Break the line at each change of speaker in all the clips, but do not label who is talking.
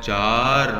4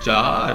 4